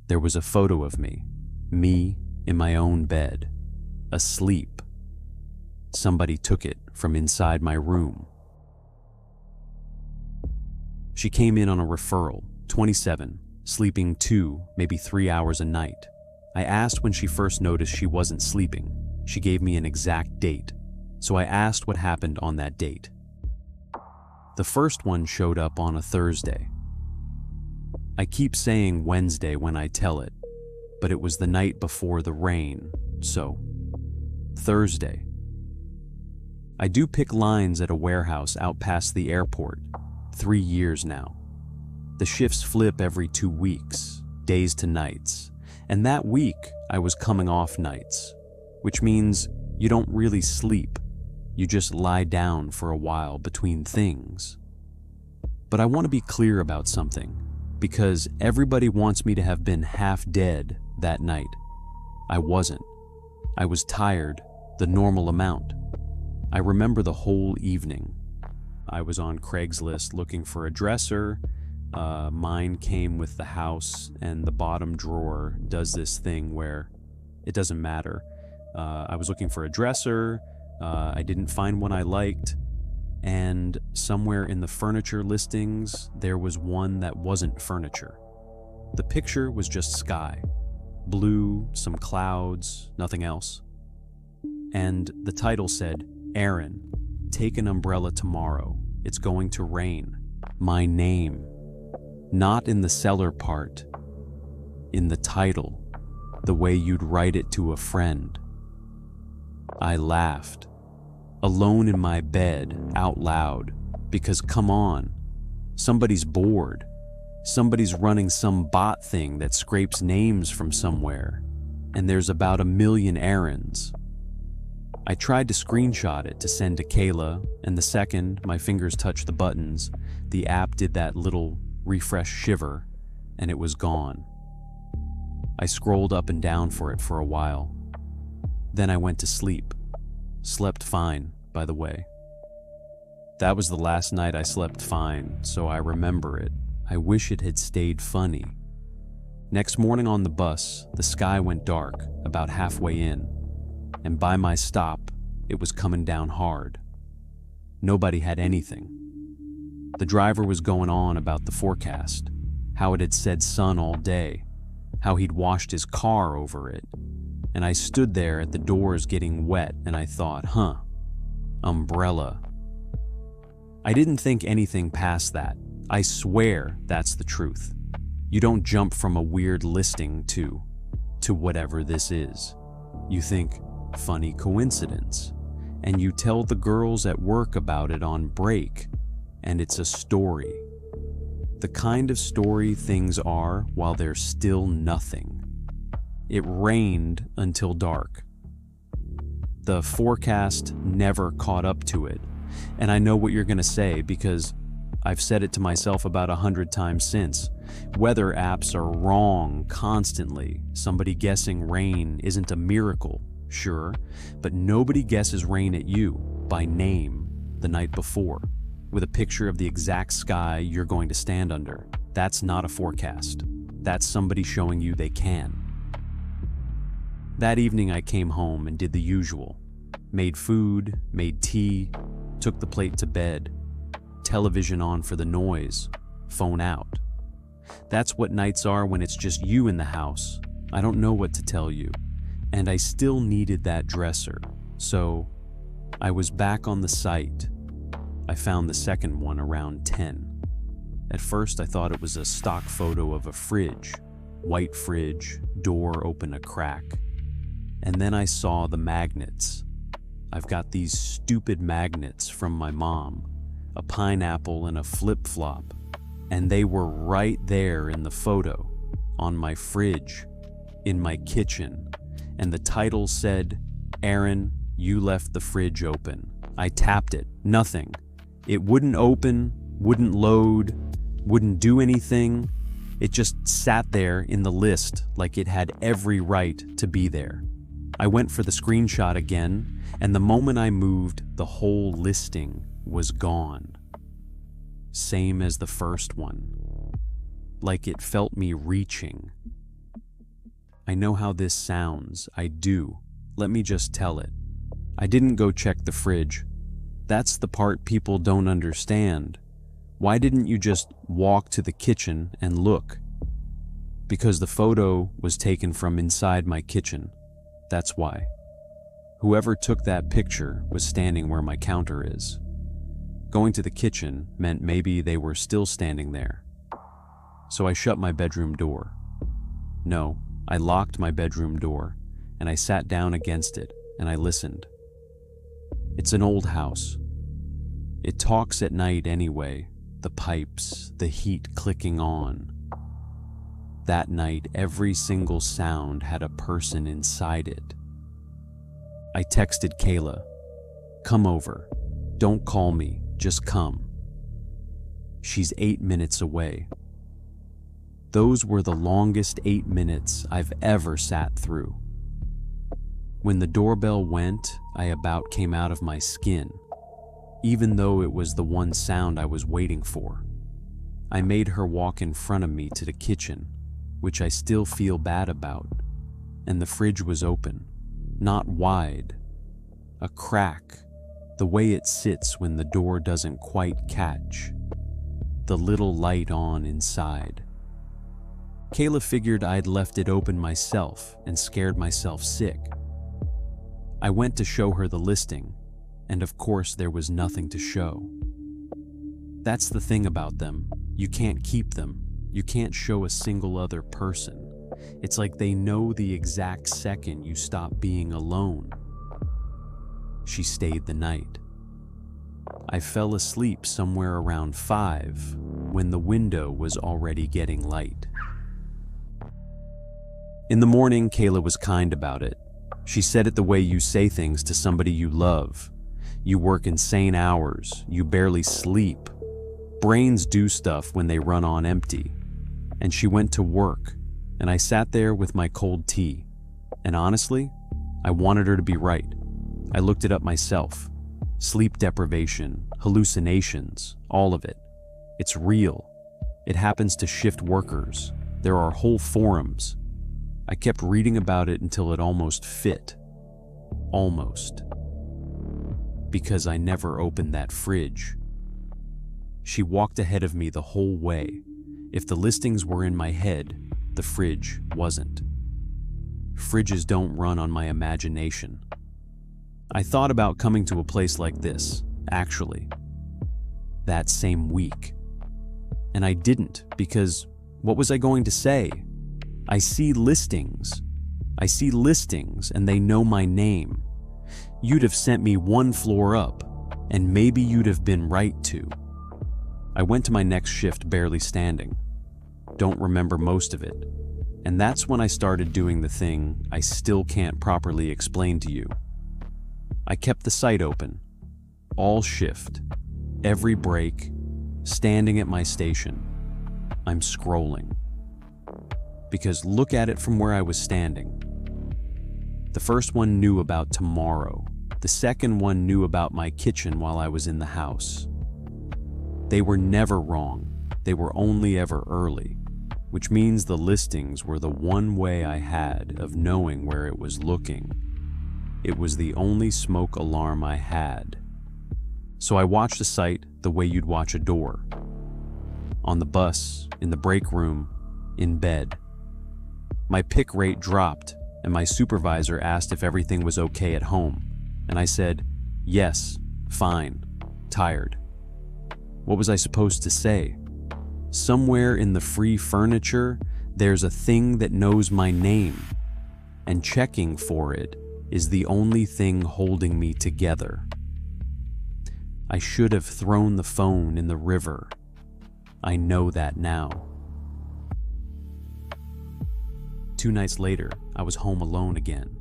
There was a photo of me in my own bed, asleep. Somebody took it from inside my room. She came in on a referral, 27, sleeping 2, maybe 3 hours a night. I asked when she first noticed she wasn't sleeping. She gave me an exact date, so I asked what happened on that date. The first one showed up on a Thursday. I keep saying Wednesday when I tell it, but it was the night before the rain, so Thursday. I do pick lines at a warehouse out past the airport, 3 years now. The shifts flip every 2 weeks, days to nights, and that week I was coming off nights, which means you don't really sleep, you just lie down for a while between things. But I want to be clear about something, because everybody wants me to have been half dead that night. I wasn't. I was tired, the normal amount. I remember the whole evening. I was on CRAIGSLIST looking for a dresser. Mine came with the house, and the bottom drawer does this thing where it doesn't matter. I was looking for a dresser. I didn't find one I liked. And somewhere in the furniture listings, there was one that wasn't furniture. The picture was just sky. Blue, some clouds, nothing else. And the title said, "Aaron, take an umbrella tomorrow. It's going to rain." My name. Not in the seller part. In the title. The way you'd write it to a friend. I laughed. Alone in my bed, out loud. Because come on. Somebody's bored. Somebody's running some bot thing that scrapes names from somewhere. And there's about 1 million errands. I tried to screenshot it to send to Kayla, and the second my fingers touched the buttons, the app did that little refresh shiver, and it was gone. I scrolled up and down for it for a while. Then I went to sleep. Slept fine, by the way. That was the last night I slept fine, so I remember it. I wish it had stayed funny. Next morning on the bus, the sky went dark, about halfway in. And by my stop, it was coming down hard. Nobody had anything. The driver was going on about the forecast, how it had said sun all day, how he'd washed his car over it. And I stood there at the doors getting wet, and I thought, umbrella. I didn't think anything past that. I swear that's the truth. You don't jump from a weird listing to whatever this is. You think, funny coincidence, and you tell the girls at work about it on break, and it's a story. The kind of story things are while they're still nothing. It rained until dark. The forecast never caught up to it, and I know what you're gonna say because I've said it to myself about 100 times since. Weather apps are wrong constantly. Somebody guessing rain isn't a miracle. Sure, but nobody guesses rain at you by name the night before with a picture of the exact sky you're going to stand under. That's not a forecast. That's somebody showing you they can. That evening I came home and did the usual. Made food, made tea, took the plate to bed. Television on for the noise, phone out. That's what nights are when it's just you in the house. I don't know what to tell you. And I still needed that dresser, so I was back on the site. I found the second one around 10. At first I thought it was a stock photo of a fridge, white fridge, door open a crack. And then I saw the magnets. I've got these stupid magnets from my mom, a pineapple and a flip-flop, and they were right there in the photo, on my fridge, in my kitchen. And the title said, "Aaron, you left the fridge open." I tapped it, nothing. It wouldn't open, wouldn't load, wouldn't do anything. It just sat there in the list like it had every right to be there. I went for the screenshot again, and the moment I moved, the whole listing was gone. Same as the first one. Like it felt me reaching. I know how this sounds. I do. Let me just tell it. I didn't go check the fridge. That's the part people don't understand. Why didn't you just walk to the kitchen and look? Because the photo was taken from inside my kitchen. That's why. Whoever took that picture was standing where my counter is. Going to the kitchen meant maybe they were still standing there. So I shut my bedroom door. No, I locked my bedroom door, and I sat down against it, and I listened. It's an old house. It talks at night anyway, the pipes, the heat clicking on. That night, every single sound had a person inside it. I texted Kayla, "Come over. Don't call me, just come." She's 8 minutes away. Those were the longest 8 minutes I've ever sat through. When the doorbell went, I about came out of my skin, even though it was the one sound I was waiting for. I made her walk in front of me to the kitchen, which I still feel bad about, and the fridge was open, not wide, a crack, the way it sits when the door doesn't quite catch, the little light on inside. Kayla figured I'd left it open myself and scared myself sick. I went to show her the listing, and of course there was nothing to show. That's the thing about them. You can't keep them. You can't show a single other person. It's like they know the exact second you stop being alone. She stayed the night. I fell asleep somewhere around 5 when the window was already getting light. In the morning, Kayla was kind about it. She said it the way you say things to somebody you love. You work insane hours, you barely sleep. Brains do stuff when they run on empty. And she went to work, and I sat there with my cold tea. And honestly, I wanted her to be right. I looked it up myself. Sleep deprivation, hallucinations, all of it. It's real. It happens to shift workers. There are whole forums. I kept reading about it until it almost fit. Almost. Because I never opened that fridge. She walked ahead of me the whole way. If the listings were in my head, the fridge wasn't. Fridges don't run on my imagination. I thought about coming to a place like this, actually, that same week. And I didn't, because what was I going to say? I see listings. I see listings, and they know my name. You'd have sent me one floor up, and maybe you'd have been right to. I went to my next shift barely standing. Don't remember most of it. And that's when I started doing the thing I still can't properly explain to you. I kept the site open, all shift, every break, standing at my station. I'm scrolling. Because look at it from where I was standing. The first one knew about tomorrow. The second one knew about my kitchen while I was in the house. They were never wrong. They were only ever early, which means the listings were the one way I had of knowing where it was looking. It was the only smoke alarm I had. So I watched the site the way you'd watch a door. On the bus, in the break room, in bed. My pick rate dropped, and my supervisor asked if everything was okay at home, and I said, yes, fine, tired. What was I supposed to say? Somewhere in the free furniture, there's a thing that knows my name, and checking for it is the only thing holding me together. I should have thrown the phone in the river. I know that now. 2 nights later, I was home alone again.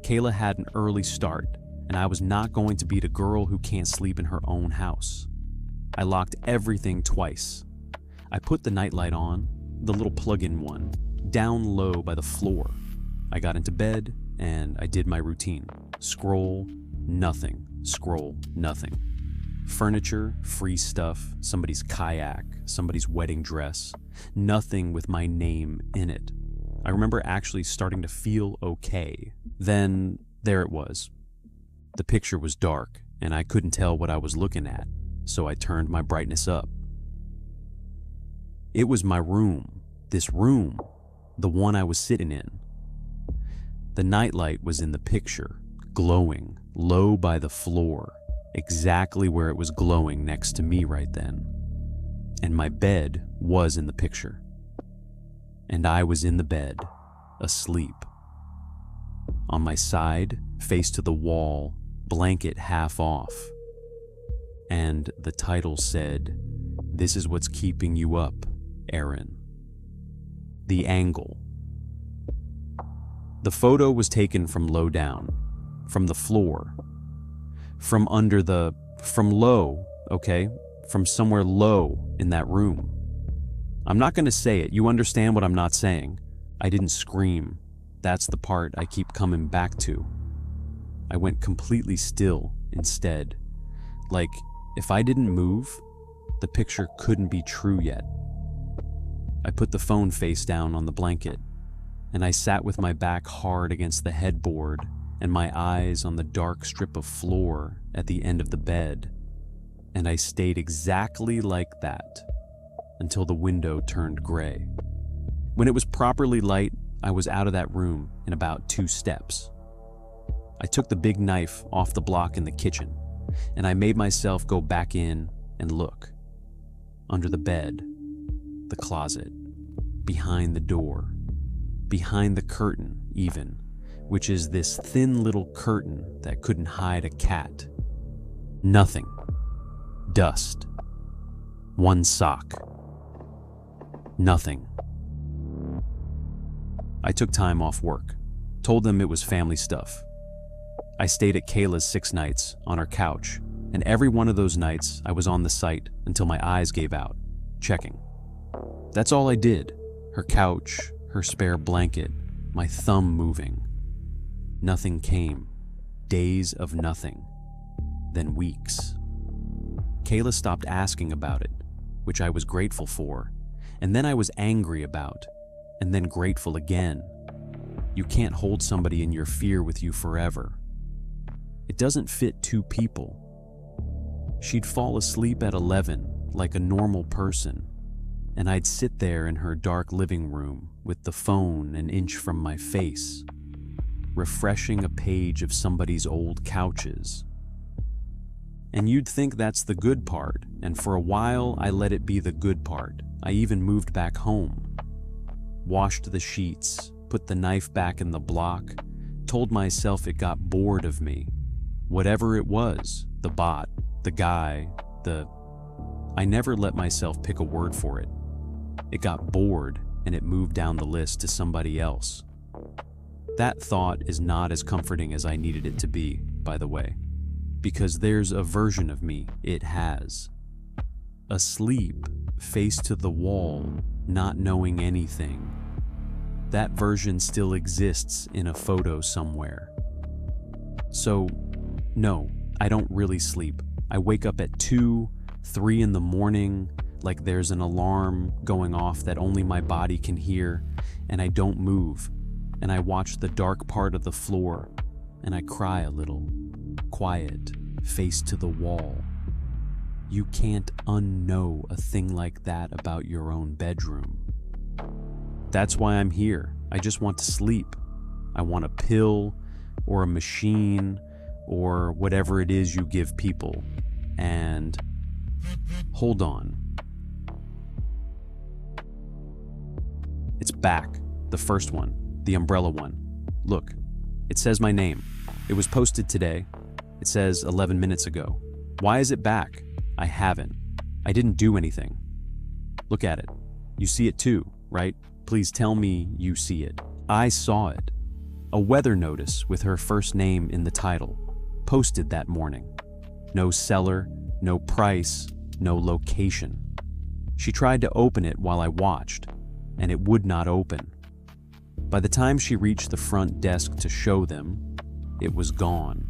Kayla had an early start, and I was not going to be the girl who can't sleep in her own house. I locked everything twice. I put the nightlight on, the little plug-in one, down low by the floor. I got into bed, and I did my routine. Scroll, nothing. Scroll, nothing. Furniture, free stuff, somebody's kayak, somebody's wedding dress. Nothing with my name in it. I remember actually starting to feel okay. Then there it was. The picture was dark, and I couldn't tell what I was looking at, so I turned my brightness up. It was my room, this room, the one I was sitting in. The nightlight was in the picture, glowing, low by the floor, exactly where it was glowing next to me right then. And my bed was in the picture. And I was in the bed, asleep. On my side, face to the wall, blanket half off. And the title said, "This is what's keeping you up, Aaron." The angle. The photo was taken from low down, from the floor, from low, okay? From somewhere low in that room. I'm not going to say it. You understand what I'm not saying. I didn't scream. That's the part I keep coming back to. I went completely still instead. Like, if I didn't move, the picture couldn't be true yet. I put the phone face down on the blanket, and I sat with my back hard against the headboard and my eyes on the dark strip of floor at the end of the bed. And I stayed exactly like that until the window turned gray. When it was properly light, I was out of that room in about 2 steps. I took the big knife off the block in the kitchen, and I made myself go back in and look. Under the bed, the closet, behind the door, behind the curtain even, which is this thin little curtain that couldn't hide a cat. Nothing. Dust. 1 sock. Nothing. I took time off work, told them it was family stuff. I stayed at Kayla's 6 nights on her couch, and every one of those nights I was on the site until my eyes gave out, checking. That's all I did. Her couch, her spare blanket, my thumb moving. Nothing came. Days of nothing. Then weeks. Kayla stopped asking about it, which I was grateful for, and then I was angry about, and then grateful again. You can't hold somebody in your fear with you forever. It doesn't fit 2 people. She'd fall asleep at 11 like a normal person, and I'd sit there in her dark living room with the phone an inch from my face, refreshing a page of somebody's old couches. And you'd think that's the good part, and for a while I let it be the good part. I even moved back home. Washed the sheets, put the knife back in the block, told myself it got bored of me. Whatever it was, the bot, the guy, I never let myself pick a word for it. It got bored and it moved down the list to somebody else. That thought is not as comforting as I needed it to be, by the way, because there's a version of me it has. Asleep, face to the wall, not knowing anything. That version still exists in a photo somewhere. So, no, I don't really sleep. I wake up at 2, 3 in the morning, like there's an alarm going off that only my body can hear, and I don't move, and I watch the dark part of the floor, and I cry a little, quiet, face to the wall. You can't unknow a thing like that about your own bedroom. That's why I'm here. I just want to sleep. I want a pill, or a machine, or whatever it is you give people. And hold on. It's back. The first one. The umbrella one. Look, it says my name. It was posted today. It says 11 minutes ago. Why is it back? I haven't. I didn't do anything. Look at it. You see it too, right? Please tell me you see it. I saw it. A weather notice with her first name in the title. Posted that morning. No seller, no price, no location. She tried to open it while I watched, and it would not open. By the time she reached the front desk to show them, it was gone.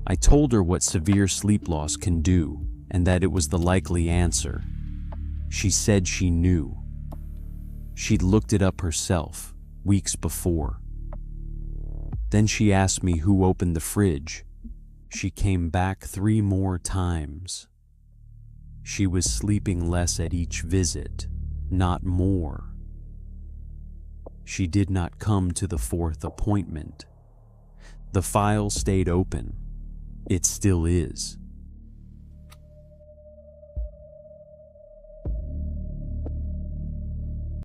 I told her what severe sleep loss can do, and that it was the likely answer. She said she knew. She'd looked it up herself, weeks before. Then she asked me who opened the fridge. She came back 3 more times. She was sleeping less at each visit, not more. She did not come to the 4th appointment. The file stayed open. It still is.